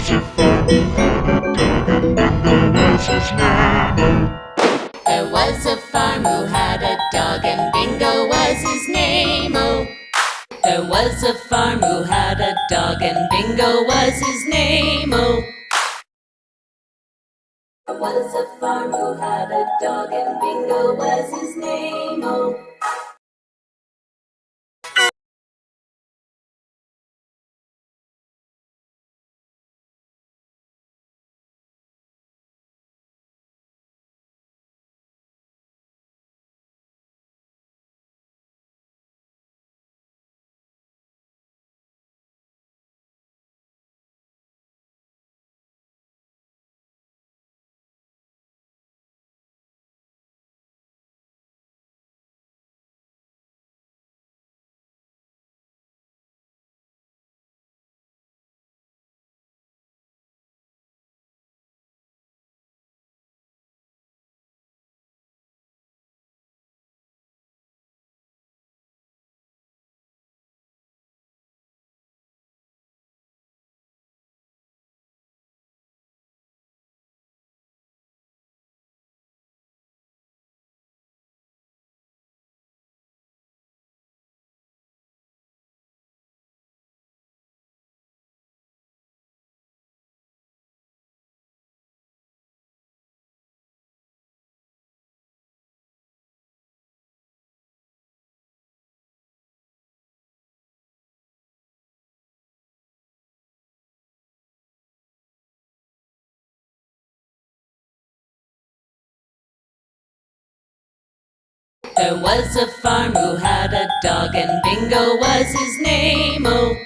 was a farmer who had a dog, and Bingo was his name. There was a farm who had a dog, and Bingo was his name. Oh, there was a farm who had a dog, and Bingo was his name. Oh, there was a farm who had a dog, and Bingo was his name. Oh. There was a farm who had a dog, and Bingo was his name. Oh,